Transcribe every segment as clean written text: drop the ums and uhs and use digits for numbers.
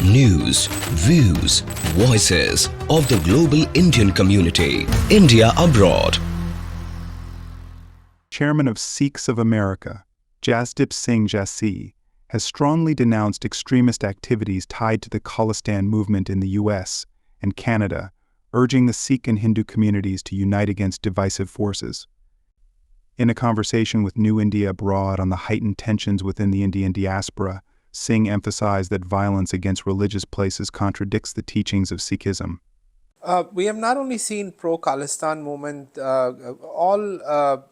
News, views, voices of the global Indian community. India abroad. Chairman of Sikhs of America, Jasdip Singh Jassee, has strongly denounced extremist activities tied to the Khalistan movement in the US and Canada, urging the Sikh and Hindu communities to unite against divisive forces. In a conversation with New India Abroad on the heightened tensions within the Indian diaspora, Singh emphasized that violence against religious places contradicts the teachings of Sikhism. We have not only seen pro-Khalistan movement, all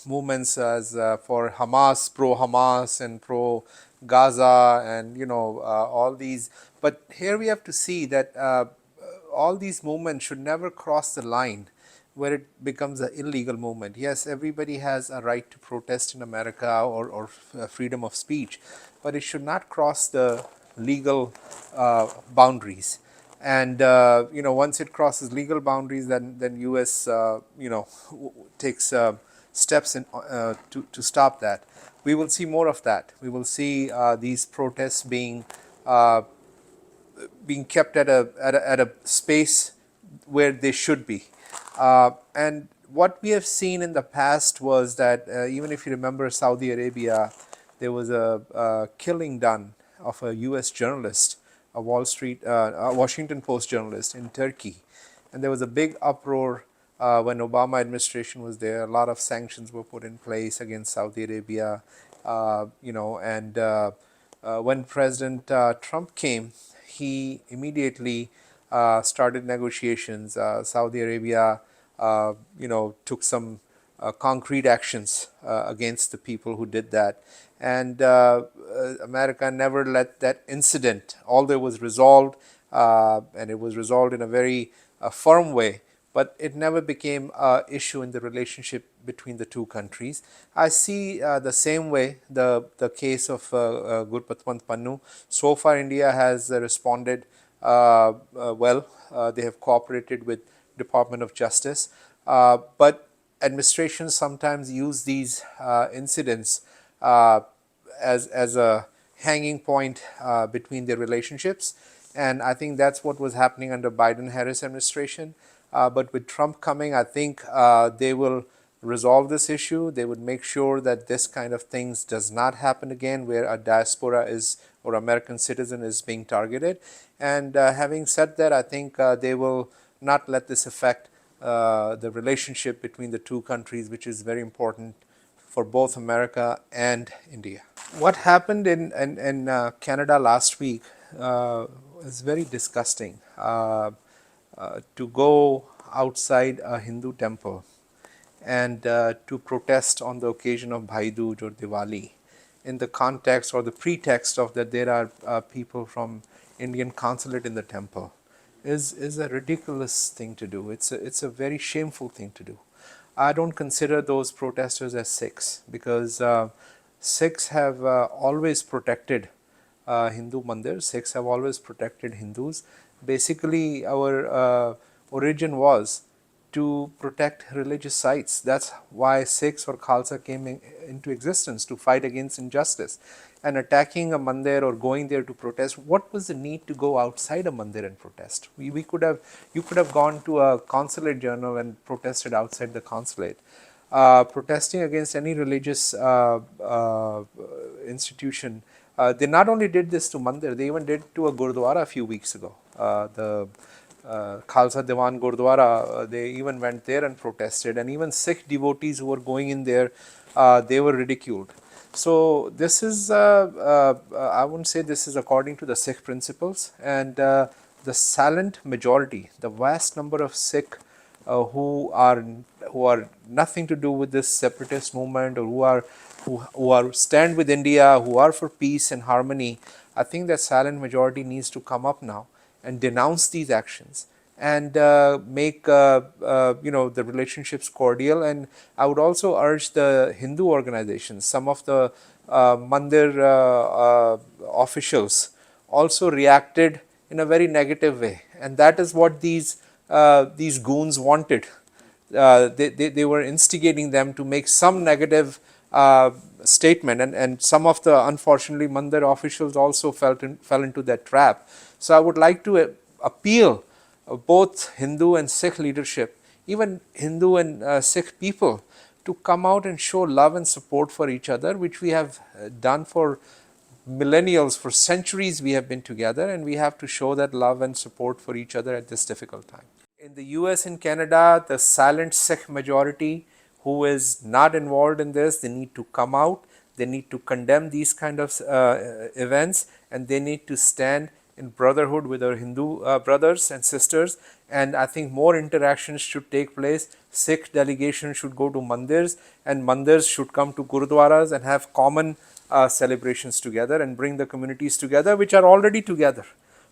movements as for Hamas, pro-Hamas and pro-Gaza and all these. But here we have to see that all these movements should never cross the line where it becomes an illegal movement. Yes, everybody has a right to protest in America or freedom of speech, but it should not cross the legal boundaries. And once it crosses legal boundaries, then U.S. Takes steps in, to stop that. We will see more of that. We will see these protests being kept at a space where they should be. And what we have seen in the past was that even if you remember Saudi Arabia, there was a killing done of a U.S. journalist, a Washington Post journalist in Turkey. And there was a big uproar when Obama administration was there. A lot of sanctions were put in place against Saudi Arabia, and when President Trump came, he immediately started negotiations. Saudi Arabia, took some concrete actions against the people who did that. And America never let that incident, although it was resolved, and it was resolved in a very firm way, but it never became an issue in the relationship between the two countries. I see the same way the case of Gurpatwant Pannu. So far, India has responded well. They have cooperated with Department of Justice, but administrations sometimes use these incidents as a hanging point between their relationships, and I think that's what was happening under Biden-Harris administration. But with Trump coming, I think they will resolve this issue. They would make sure that this kind of things does not happen again, where a diaspora is or American citizen is being targeted. And having said that, I think they will not let this affect the relationship between the two countries, which is very important for both America and India. What happened in Canada last week is very disgusting. To go outside a Hindu temple and to protest on the occasion of Bhai Dooj or Diwali in the context or the pretext of that there are people from Indian consulate in the temple is a ridiculous thing to do. It's a very shameful thing to do. I don't consider those protesters as Sikhs, because Sikhs have always protected Hindu mandirs. Sikhs have always protected Hindus. Basically, our origin was to protect religious sites. That's why Sikhs or Khalsa came into existence, to fight against injustice. And attacking a mandir or going there to protest, what was the need to go outside a mandir and protest? You could have gone to a consulate journal and protested outside the consulate. Protesting against any religious institution, they not only did this to mandir, they even did to a gurdwara a few weeks ago. The Khalsa Diwan Gurdwara, they even went there and protested, and even Sikh devotees who were going in there, they were ridiculed. So this is, I wouldn't say this is according to the Sikh principles, and the silent majority, the vast number of Sikh who are nothing to do with this separatist movement, or who are stand with India, who are for peace and harmony. I think that silent majority needs to come up now and denounce these actions and make the relationships cordial. And I would also urge the Hindu organizations, some of the mandir officials also reacted in a very negative way, and that is what these goons wanted. They were instigating them to make some negative statement, and some of the, unfortunately, Mandir officials also fell into that trap. So I would like to appeal both Hindu and Sikh leadership, even Hindu and Sikh people, to come out and show love and support for each other, which we have done for millennials. For centuries we have been together, and we have to show that love and support for each other at this difficult time. In the US and Canada, the silent Sikh majority who is not involved in this, they need to come out, they need to condemn these kind of events, and they need to stand in brotherhood with our Hindu brothers and sisters. And I think more interactions should take place. Sikh delegations should go to mandirs, and mandirs should come to gurudwaras and have common celebrations together and bring the communities together, which are already together.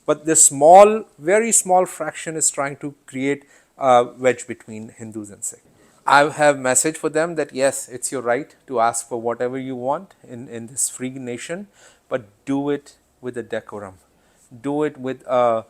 But this small, very small fraction is trying to create a wedge between Hindus and Sikhs. I have message for them that yes, it's your right to ask for whatever you want in this free nation, but do it with a decorum. Do it with your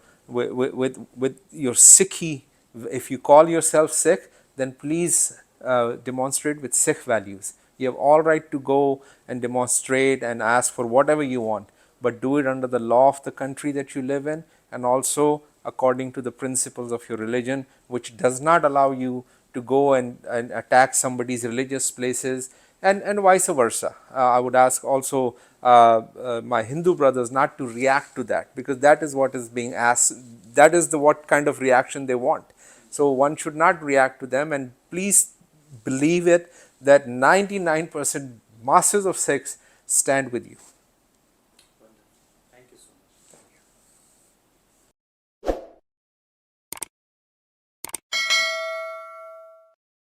Sikhi. If you call yourself Sikh, then please demonstrate with Sikh values. You have all right to go and demonstrate and ask for whatever you want, but do it under the law of the country that you live in, and also according to the principles of your religion, which does not allow you to go and attack somebody's religious places, and vice versa. I would ask also my Hindu brothers not to react to that, because that is what is being asked, that is what kind of reaction they want. So one should not react to them, and please believe it that 99% masses of Sikhs stand with you.